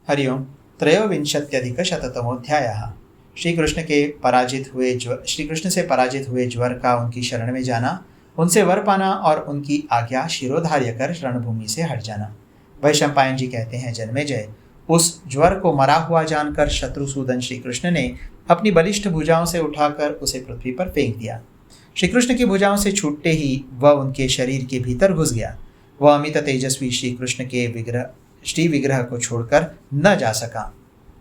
हरिओम। त्रयोविंशत्यधिकशततमोऽध्यायः। श्री कृष्ण से पराजित हुए ज्वर का उनकी शरण में जाना, उनसे वर पाना और उनकी आज्ञा शिरोधार्य कर रणभूमि से हट जाना। वैशंपायन जी कहते हैं, जन्मेजय, उस ज्वर को मरा हुआ जानकर शत्रुसूदन श्री कृष्ण ने अपनी बलिष्ठ भुजाओं से उठाकर उसे पृथ्वी पर फेंक दिया। श्री कृष्ण की भुजाओं से छूटते ही वह उनके शरीर के भीतर घुस गया। वह अमित तेजस्वी श्री कृष्ण के श्री विग्रह को छोड़कर न जा सका।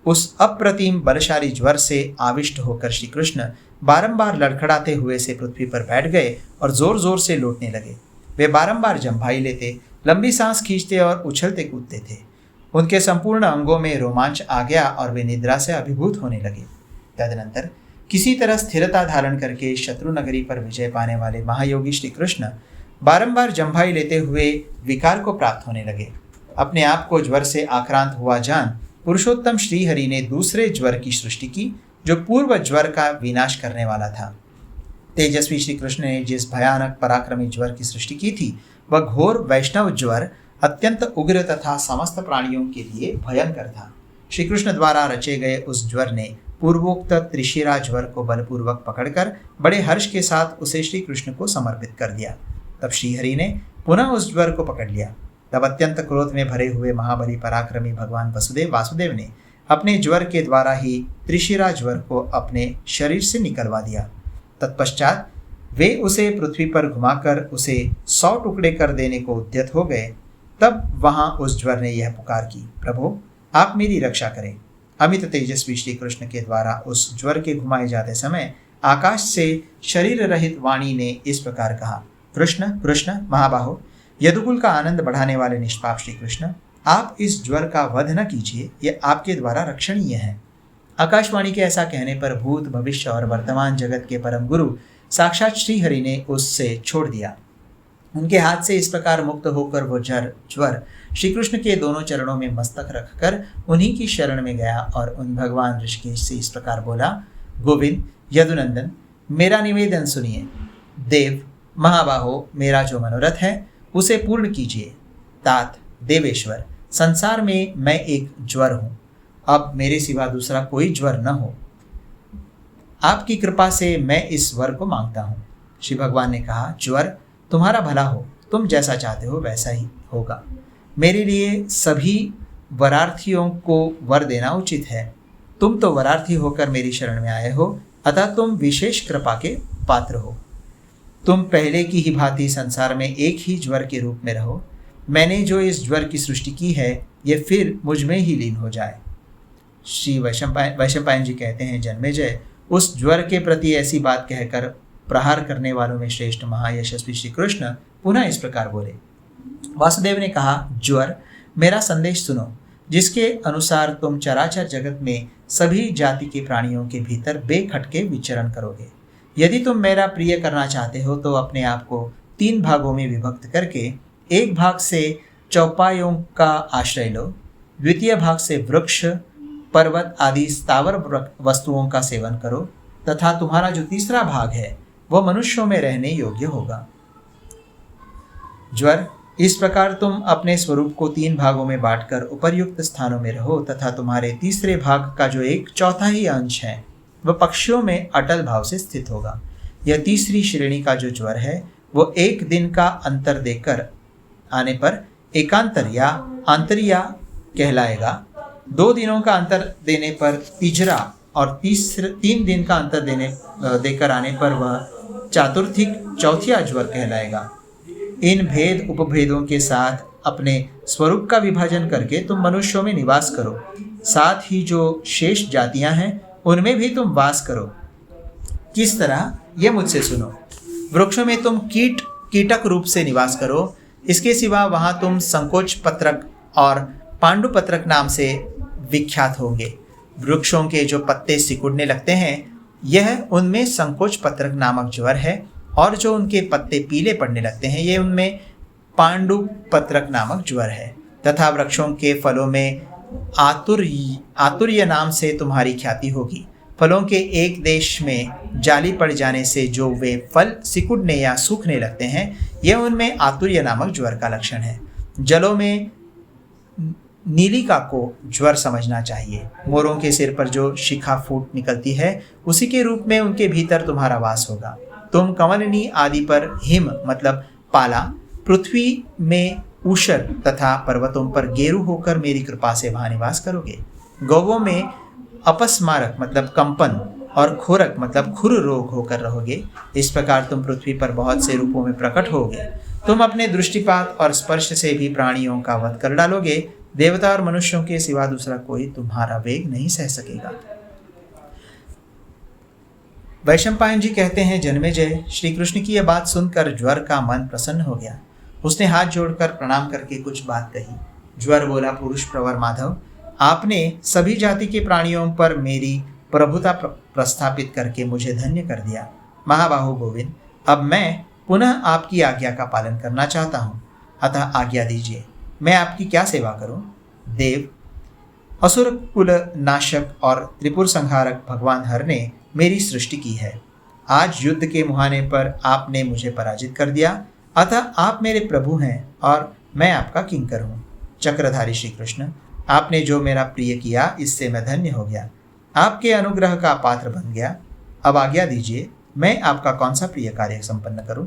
उस अप्रतिम बलशाली ज्वर से आविष्ट होकर श्री कृष्ण बारंबार लड़खड़ाते हुए से पृथ्वी पर बैठ गए और जोर जोर से लौटने लगे। वे बारंबार जम्भाई लेते, लंबी सांस खींचते और उछलते कूदते थे। उनके संपूर्ण अंगों में रोमांच आ गया और वे निद्रा से अभिभूत होने लगे। तदनंतर किसी तरह स्थिरता धारण करके शत्रु नगरी पर विजय पाने वाले महायोगी श्री कृष्ण बारंबार जम्भाई लेते हुए विकार को प्राप्त होने लगे। अपने आप को ज्वर से आक्रांत हुआ जान पुरुषोत्तम श्रीहरि ने दूसरे ज्वर की सृष्टि की, जो पूर्व ज्वर का विनाश करने वाला था। तेजस्वी श्री कृष्ण ने जिस भयानक पराक्रमी ज्वर की सृष्टि की थी, वह घोर वैष्णव ज्वर अत्यंत उग्र तथा समस्त प्राणियों के लिए भयंकर था। श्री कृष्ण द्वारा रचे गए उस ज्वर ने पूर्वोक्त त्रिशिरा ज्वर को बलपूर्वक पकड़कर बड़े हर्ष के साथ उसे श्री कृष्ण को समर्पित कर दिया। तब श्रीहरि ने पुनः उस ज्वर को पकड़ लिया। तब अत्यंत क्रोध में भरे हुए महाबली पराक्रमी भगवान वासुदेव ने अपने ज्वर के द्वारा ही त्रिशिरा ज्वर को अपने शरीर से निकलवा दिया। तत्पश्चात वे उसे पृथ्वी पर घुमाकर उसे 100 टुकड़े कर देने को उद्यत हो गए। तब वहां उस ज्वर ने यह पुकार की, प्रभु आप मेरी रक्षा करें। अमित तेजस्वी श्री कृष्ण के द्वारा उस ज्वर के घुमाए जाते समय आकाश से शरीर रहित वाणी ने इस प्रकार कहा, कृष्ण कृष्ण महाबाहो, यदुकुल का आनंद बढ़ाने वाले निष्पाप श्री कृष्ण, आप इस ज्वर का वध न कीजिए, यह आपके द्वारा रक्षणीय है। आकाशवाणी के ऐसा कहने पर भूत भविष्य और वर्तमान जगत के परम गुरु साक्षात श्री हरि ने उससे छोड़ दिया। उनके हाथ से इस प्रकार मुक्त होकर वो ज्वर श्री कृष्ण के दोनों चरणों में मस्तक रखकर उन्हीं की शरण में गया और उन भगवान ऋषिकेश से इस प्रकार बोला, गोविंद यदुनंदन, मेरा निवेदन सुनिए। देव महाबाहो, मेरा जो मनोरथ है उसे पूर्ण कीजिए। तात देवेश्वर, संसार में मैं एक ज्वर हूं, अब मेरे सिवा दूसरा कोई ज्वर न हो। आपकी कृपा से मैं इस वर को मांगता हूं। श्री भगवान ने कहा, ज्वर तुम्हारा भला हो, तुम जैसा चाहते हो वैसा ही होगा। मेरे लिए सभी वरार्थियों को वर देना उचित है। तुम तो वरार्थी होकर मेरी शरण में आए हो, अतः तुम विशेष कृपा के पात्र हो। तुम पहले की ही भांति संसार में एक ही ज्वर के रूप में रहो। मैंने जो इस ज्वर की सृष्टि की है, ये फिर मुझ में ही लीन हो जाए। श्री वैशंपायन जी कहते हैं, जन्मेजय, उस ज्वर के प्रति ऐसी बात कहकर प्रहार करने वालों में श्रेष्ठ महायशस्वी श्री कृष्ण पुनः इस प्रकार बोले। वासुदेव ने कहा, ज्वर मेरा संदेश सुनो, जिसके अनुसार तुम चराचर जगत में सभी जाति के प्राणियों के भीतर बेखटके विचरण करोगे। यदि तुम मेरा प्रिय करना चाहते हो तो अपने आप को 3 भागों में विभक्त करके एक भाग से चौपायों का आश्रय लो, द्वितीय भाग से वृक्ष, पर्वत आदि स्थावर वस्तुओं का सेवन करो, तथा तुम्हारा जो तीसरा भाग है वह मनुष्यों में रहने योग्य होगा। ज्वर, इस प्रकार तुम अपने स्वरूप को 3 भागों में बांटकर उपर्युक्त स्थानों में रहो, तथा तुम्हारे तीसरे भाग का जो 1/4 ही अंश है वह पक्षियों में अटल भाव से स्थित होगा। यह तीसरी श्रेणी का जो ज्वर है वो 1 दिन का अंतर देकर आने पर एकांतर या आंतरिया कहलाएगा। 2 दिनों का अंतर देने पर तिजरा और 3 दिन का अंतर देकर आने पर वह चातुर्थिक चौथिया ज्वर कहलाएगा। इन भेद उपभेदों के साथ अपने स्वरूप का विभाजन करके तुम मनुष्यों में निवास करो। साथ ही जो शेष जातियां हैं उनमें भी तुम वास करो। किस तरह, यह मुझसे सुनो। वृक्षों में तुम कीटक रूप से निवास करो। इसके सिवा वहां तुम संकोच पत्रक और पांडु पत्रक नाम से विख्यात होंगे। वृक्षों के जो पत्ते सिकुड़ने लगते हैं, यह उनमें संकोच पत्रक नामक ज्वर है, और जो उनके पत्ते पीले पड़ने लगते हैं, ये उनमें पांडु पत्रक नामक ज्वर है। तथा वृक्षों के फलों में आतुर्य नाम से तुम्हारी ख्याति होगी। फलों के एक देश में जाली पड़ जाने से जो वे फल सिकुड़ने या सूखने लगते हैं, यह उनमें आतुर्य नामक ज्वर का लक्षण है। जलों में नीलिका को ज्वर समझना चाहिए। मोरों के सिर पर जो शिखा फूट निकलती है, उसी के रूप में उनके भीतर तुम्हारा वास होगा। तुम कमलनी आदि पर हिम मतलब पाला, पृथ्वी में ऊषर तथा पर्वतों पर गेरू होकर मेरी कृपा से वहां निवास करोगे। गौवों में अपस्मारक मतलब कंपन और खोरक मतलब खुर रोग होकर रहोगे। इस प्रकार तुम पृथ्वी पर बहुत से रूपों में प्रकट होगे। तुम अपने दृष्टिपात और स्पर्श से भी प्राणियों का वध कर डालोगे। देवता और मनुष्यों के सिवा दूसरा कोई तुम्हारा वेग नहीं सह सकेगा। वैशंपायन जी कहते हैं, जन्मेजय, श्री कृष्ण की यह बात सुनकर ज्वर का मन प्रसन्न हो गया। उसने हाथ जोड़कर प्रणाम करके कुछ बात कही। ज्वर बोला, पुरुष प्रवर माधव, आपने सभी जाति के प्राणियों पर मेरी प्रभुता प्रस्थापित करके मुझे धन्य कर दिया। महाबाहु गोविंद, अब मैं पुनः आपकी आज्ञा का पालन करना चाहता हूँ, अतः आज्ञा दीजिए, मैं आपकी क्या सेवा करूं? देव, असुर कुल नाशक और त्रिपुर संहारक भगवान हर ने मेरी सृष्टि की है। आज युद्ध के मुहाने पर आपने मुझे पराजित कर दिया, अतः आप मेरे प्रभु हैं और मैं आपका किंकर हूँ। चक्रधारी श्री कृष्ण, आपने जो मेरा प्रिय किया, इससे मैं धन्य हो गया, आपके अनुग्रह का पात्र बन गया। अब आज्ञा दीजिए, मैं आपका कौन सा प्रिय कार्य संपन्न करूं?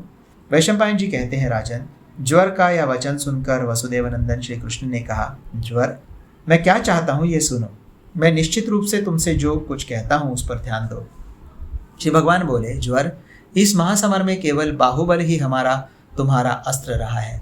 वैशंपायन जी कहते हैं, राजन, ज्वर का यह वचन सुनकर वसुदेवनंदन श्री कृष्ण ने कहा, ज्वर, मैं क्या चाहता हूँ ये सुनो। मैं निश्चित रूप से तुमसे जो कुछ कहता हूँ उस पर ध्यान दो। श्री भगवान बोले, ज्वर, इस महासमर में केवल बाहुबल ही हमारा तुम्हारा अस्त्र रहा है।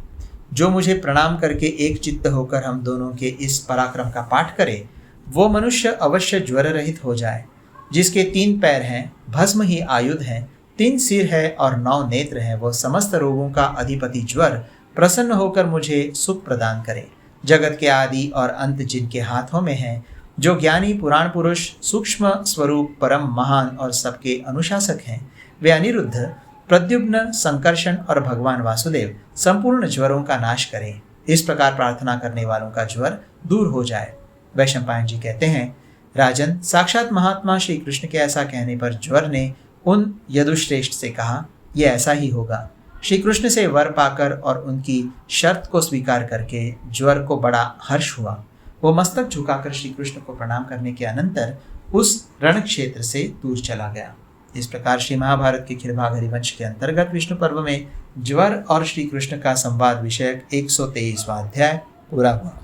जो मुझे प्रणाम करके एक चित्त होकर हम दोनों के इस पराक्रम का पाठ करे, वो मनुष्य अवश्य ज्वर रहित हो जाए। जिसके 3 पैर हैं, भस्म ही आयुध है, 3 सिर है और 9 नेत्र है, वो समस्त रोगों का अधिपति ज्वर प्रसन्न होकर मुझे सुख प्रदान करे। जगत के आदि और अंत जिनके हाथों में है, जो ज्ञानी पुराण पुरुष सूक्ष्म स्वरूप परम महान और सबके अनुशासक हैं, वे अनिरुद्ध, प्रद्युम्न, संकर्षण और भगवान वासुदेव संपूर्ण ज्वरों का नाश करें। इस प्रकार प्रार्थना करने वालों का ज्वर दूर हो जाए। वैशंपायन जी कहते हैं, राजन, साक्षात महात्मा श्री कृष्ण के ऐसा कहने पर ज्वर ने उन यदुश्रेष्ठ से कहा, यह ऐसा ही होगा। श्री कृष्ण से वर पाकर और उनकी शर्त को स्वीकार करके ज्वर को बड़ा हर्ष हुआ। वो मस्तक झुकाकर श्री कृष्ण को प्रणाम करने के अनंतर उस रण क्षेत्र से दूर चला गया। इस प्रकार श्री महाभारत के खिलभाग हरिवंश के अंतर्गत विष्णु पर्व में ज्वर और श्री कृष्ण का संवाद विषयक 123वां अध्याय पूरा हुआ।